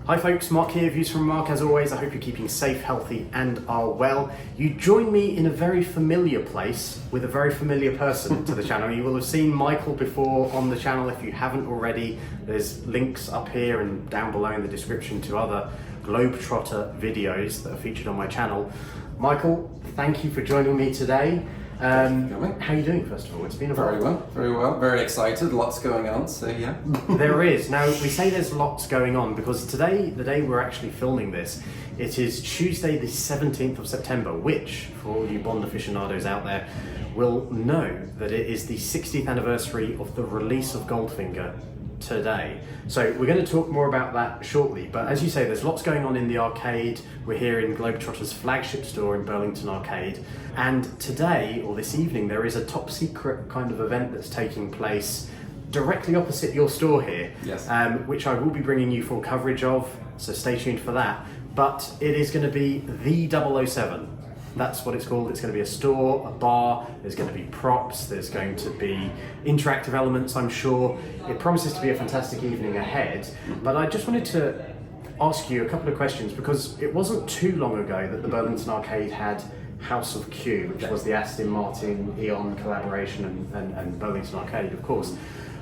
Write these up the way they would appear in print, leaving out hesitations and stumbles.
Hi folks, Mark here, views from Mark as always. I hope you're keeping safe, healthy and are well. You join me in a very familiar place with a very familiar person to the channel. You will have seen Michael before on the channel. If you haven't already, there's links up here and down below in the description to other Globe-Trotter videos that are featured on my channel. Michael, thank you for joining me today. How are you doing, first of all? It's been a while. Very well. Very excited. Lots going on, so yeah. There is. Now, we say there's lots going on because today, the day we're actually filming this, it is Tuesday the 17th of September, which, for all you Bond aficionados out there, will know that it is the 60th anniversary of the release of Goldfinger today. So we're going to talk more about that shortly, but as you say, there's lots going on in the arcade. We're here in Globe-Trotter's flagship store in Burlington Arcade, and today, or this evening, there is a top secret kind of event that's taking place directly opposite your store here, yes. Which I will be bringing you full coverage of, so stay tuned for that. But it is going to be the 007. That's what it's called. It's going to be a store, a bar, there's going to be props, there's going to be interactive elements, I'm sure. It promises to be a fantastic evening ahead, but I just wanted to ask you a couple of questions because it wasn't too long ago that the Burlington Arcade had House of Q, which was the Aston Martin Eon collaboration and Burlington Arcade, of course.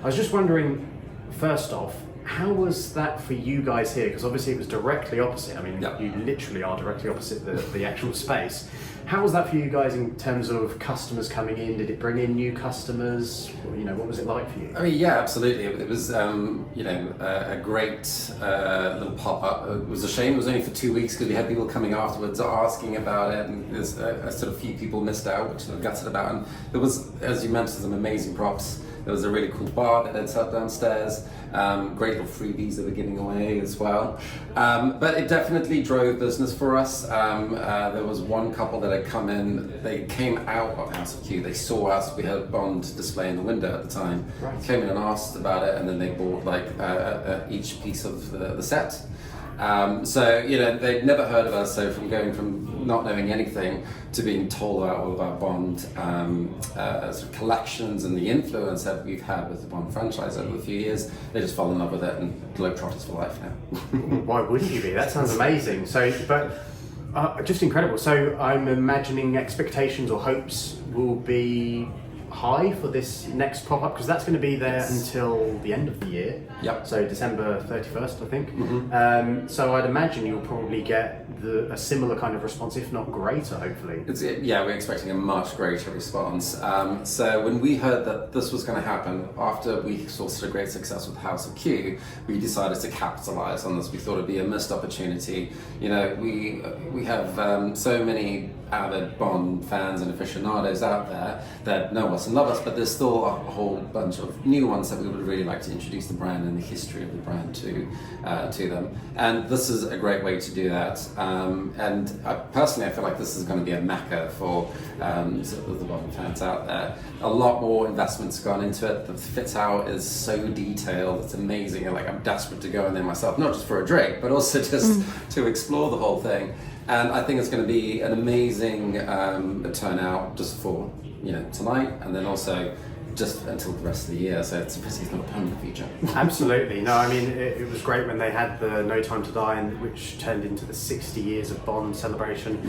I was just wondering, first off, how was that for you guys here? Because obviously it was directly opposite. I mean, you literally are directly opposite the actual space. How was that for you guys in terms of customers coming in? Did it bring in new customers? What was it like for you? I mean, yeah, absolutely. It was, a great little pop-up. It was a shame it was only for 2 weeks because we had people coming afterwards asking about it, and there's a sort of few people missed out, which I'm gutted about. And there was, as you mentioned, some amazing props. There was a really cool bar that had set up downstairs, great little freebies that were giving away as well. But it definitely drove business for us. There was one couple that had come in, they came out of House of Q, they saw us, we had a Bond display in the window at the time, came in and asked about it, and then they bought each piece of the set. They'd never heard of us, so from going from not knowing anything to being told about all of our Bond sort of collections and the influence that we've had with the Bond franchise over a few years, they just fell in love with it, and Globetrotters for life now. Why wouldn't you be? That sounds amazing. Just incredible. So I'm imagining expectations or hopes will be high for this next pop-up, because that's going to be there until the end of the year. Yep. So December 31st, I think. So I'd imagine you'll probably get a similar kind of response, if not greater, hopefully. We're expecting a much greater response. So when we heard that this was going to happen, after we saw such a great success with House of Q, we decided to capitalize on this. We thought it'd be a missed opportunity. We have so many avid Bond fans and aficionados out there that know us and love us, but there's still a whole bunch of new ones that we would really like to introduce the brand and the history of the brand to them. And this is a great way to do that. Personally, I feel like this is going to be a mecca for the Bond fans out there. A lot more investment's gone into it. The fit out is so detailed, it's amazing. I'm desperate to go in there myself, not just for a drink, but also just to explore the whole thing. And I think it's going to be an amazing turnout just for tonight, and then also just until the rest of the year. So it's not a permanent feature. Absolutely. No, I mean it was great when they had the No Time to Die, which turned into the 60 years of Bond celebration.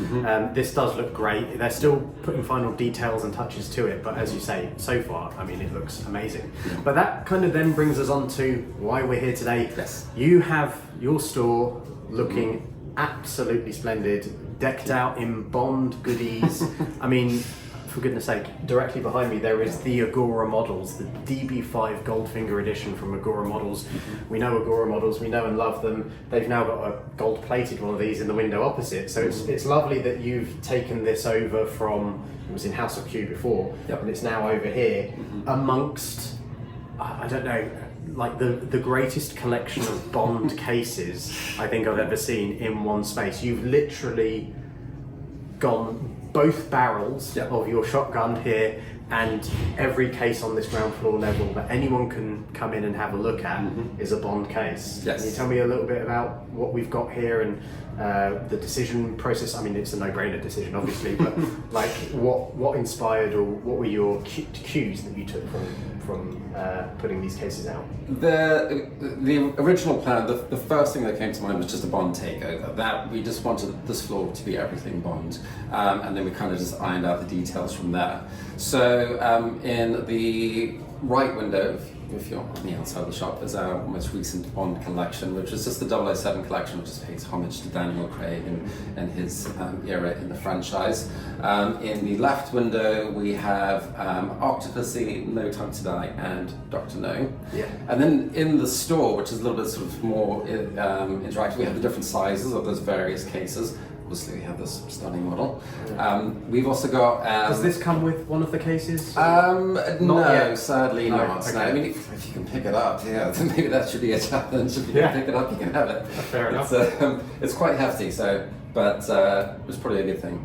This does look great. They're still putting final details and touches to it, but as you say, so far, I mean, it looks amazing. But that kind of then brings us on to why we're here today. Yes. You have your store looking absolutely splendid, decked out in Bond goodies. I mean, for goodness sake, directly behind me there is the Agora models, the DB5 Goldfinger edition from Agora Models. We know Agora Models, we know and love them. They've now got a gold-plated one of these in the window opposite, so it's lovely that you've taken this over from, it was in House of Q before, and it's now over here amongst, I don't know, like the greatest collection of Bond cases I think I've ever seen in one space. You've literally gone both barrels of your shotgun here and every case on this ground floor level that anyone can come in and have a look at is a Bond case. Yes. Can you tell me a little bit about what we've got here and the decision process? I mean, it's a no-brainer decision, obviously, but like what inspired, or what were your cues that you took from putting these cases out? The original plan, the first thing that came to mind was just a Bond takeover. That we just wanted this floor to be everything Bond, and then we kind of just ironed out the details from there. So in the right window, if you're on the outside of the shop, is our most recent Bond collection, which is just the 007 collection, which just pays homage to Daniel Craig and his era in the franchise. In the left window, we have Octopussy, No Time to Die, and Dr. No. Yeah. And then in the store, which is a little bit sort of more interactive, we have the different sizes of those various cases. Obviously, we have this stunning model. We've also got. Does this come with one of the cases? No, yet. Sadly No, not. okay. No, I mean, if you can pick it up, yeah, then maybe that should be a challenge. If you can pick it up, you can have it. Fair enough. It's quite hefty, but it's probably a good thing.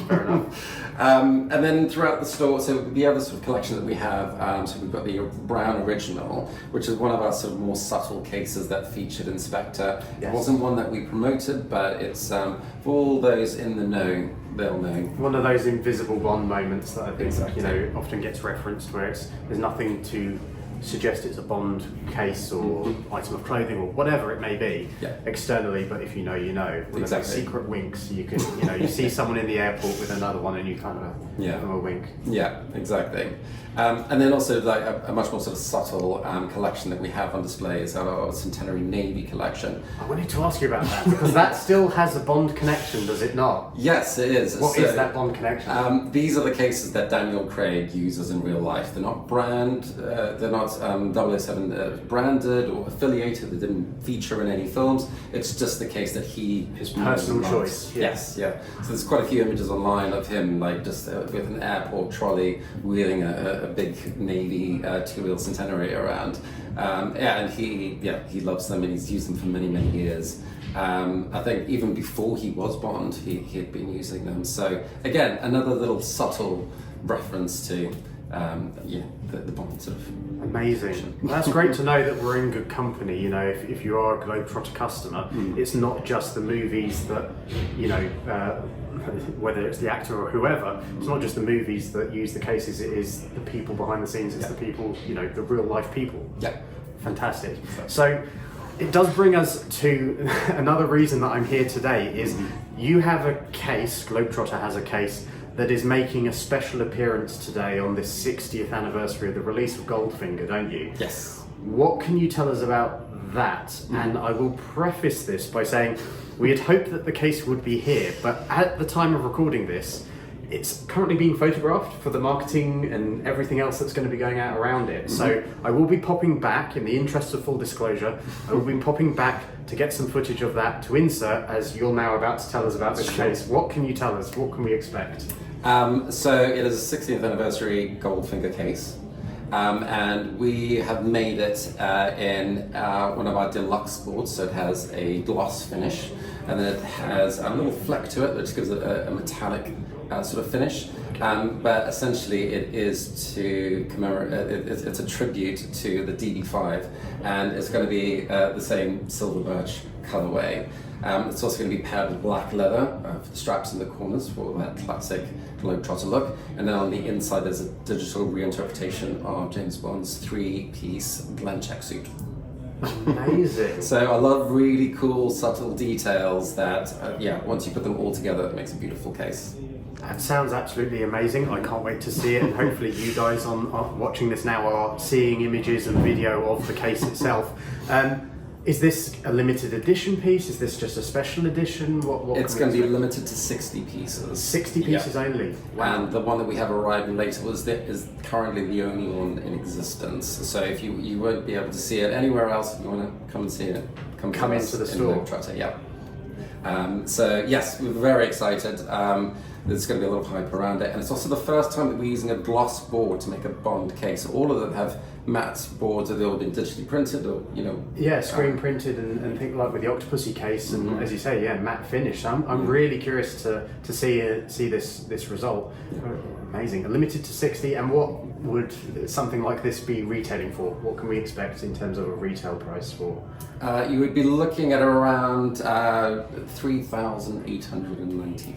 Fair enough. And then throughout the store, so the other sort of collection that we have, so we've got the Brown Original, which is one of our sort of more subtle cases that featured Inspector. Yes. It wasn't one that we promoted, but it's for all those in the know, they'll know. One of those invisible Bond moments that I think Exactly. often gets referenced, where there's nothing to suggest it's a Bond case or item of clothing or whatever it may be externally, but if you know, you know. One of those secret winks. You can, you see someone in the airport with another one, and you kind of give them a wink. Yeah, exactly. And then also like a much more sort of subtle collection that we have on display is our Centenary Navy collection. I wanted to ask you about that because that still has a Bond connection, does it not? Yes, it is. What is that Bond connection? These are the cases that Daniel Craig uses in real life. They're not they're not 007 branded or affiliated. They didn't feature in any films. It's just the case that his personal choice. Yes, yeah. So there's quite a few images online of him like just with an airport trolley wheeling a big Navy two-wheel Centenary around. And he loves them and he's used them for many, many years. I think even before he was Bond, he had been using them. So again, another little subtle reference to the Bond sort of. Amazing. Well, that's great to know that we're in good company. If you are a Globe-Trotter customer, it's not just the movies that, whether it's the actor or whoever, it's not just the movies that use the cases, it is the people behind the scenes, it's the people, the real life people. Yeah. Fantastic. So it does bring us to another reason that I'm here today is you have a case, Globetrotter has a case, that is making a special appearance today on this 60th anniversary of the release of Goldfinger, don't you? Yes. What can you tell us about that? And I will preface this by saying we had hoped that the case would be here, but at the time of recording this, it's currently being photographed for the marketing and everything else that's going to be going out around it. So I will be popping back, in the interest of full disclosure, I will be popping back to get some footage of that to insert as you're now about to tell us about this case. What can you tell us? What can we expect? So it is a 60th anniversary Goldfinger case. And we have made it in one of our deluxe boards, so it has a gloss finish, and then it has a little fleck to it, which gives it a metallic sort of finish. But essentially, it is to commemorate. It's a tribute to the DB5, and it's going to be the same silver birch colorway. It's also going to be paired with black leather for the straps in the corners for that classic Globetrotter look. And then on the inside there's a digital reinterpretation of James Bond's 3-piece glen check suit. Amazing. So I love really cool, subtle details that, once you put them all together, it makes a beautiful case. That sounds absolutely amazing. I can't wait to see it, and hopefully you guys on watching this now are seeing images and video of the case itself. Is this a limited edition piece? Is this just a special edition? What it's going to be limited to 60 pieces. 60 pieces only? Wow. And the one that we have arriving later is currently the only one in existence. So if you won't be able to see it anywhere else, if you want to come and see it, come into the store. Globetrotter, yeah. So yes, we're very excited. There's going to be a lot of hype around it, and it's also the first time that we're using a gloss board to make a Bond case. All of them have matte boards, they've all been digitally printed, or screen printed, and think like with the Octopussy case, and as you say, matte finish. I'm really curious to see this result. Amazing. Limited to 60, and what would something like this be retailing for? What can we expect in terms of a retail price for? You would be looking at around 3,895.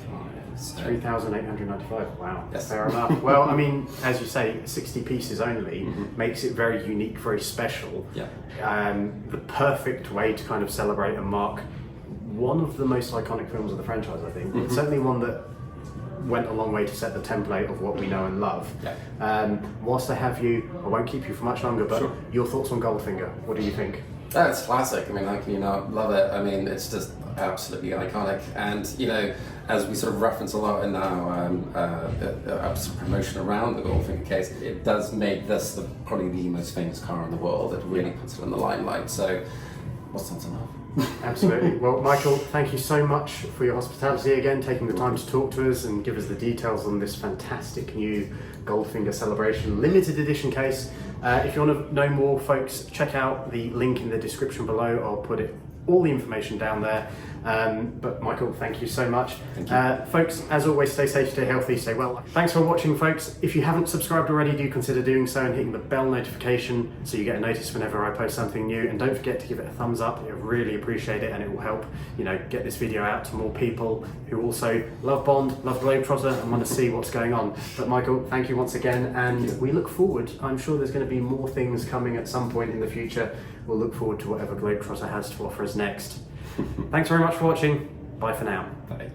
So. 3,895. Wow, yes. Fair enough. Well, I mean, as you say, 60 pieces only makes it very unique, very special. Yeah. The perfect way to kind of celebrate and mark one of the most iconic films of the franchise, I think. It's certainly one that went a long way to set the template of what we know and love. Yeah. Whilst I have you, I won't keep you for much longer, but Sure. your thoughts on Goldfinger? What do you think? That's classic. I mean, how can you not love it? I mean, it's just absolutely iconic. And, you know, as we sort of reference a lot in our sort of promotion around the Goldfinger case, it does make this probably the most famous car in the world. It really puts it in the limelight. So, what's not to love? Absolutely. Well, Michael, thank you so much for your hospitality again, taking the time to talk to us and give us the details on this fantastic new Goldfinger Celebration limited edition case. If you want to know more, folks, check out the link in the description below. I'll put all the information down there. But Michael, thank you so much. Thank you. Folks, as always, stay safe, stay healthy, stay well. Thanks for watching, folks. If you haven't subscribed already, do consider doing so and hitting the bell notification so you get a notice whenever I post something new. And don't forget to give it a thumbs up. I really appreciate it, and it will help, you know, get this video out to more people who also love Bond, love Globe-Trotter, and want to see what's going on. But Michael, thank you once again, and we look forward. I'm sure there's going to be more things coming at some point in the future. We'll look forward to whatever Globe-Trotter has to offer us next. Thanks very much for watching. Bye for now. Bye.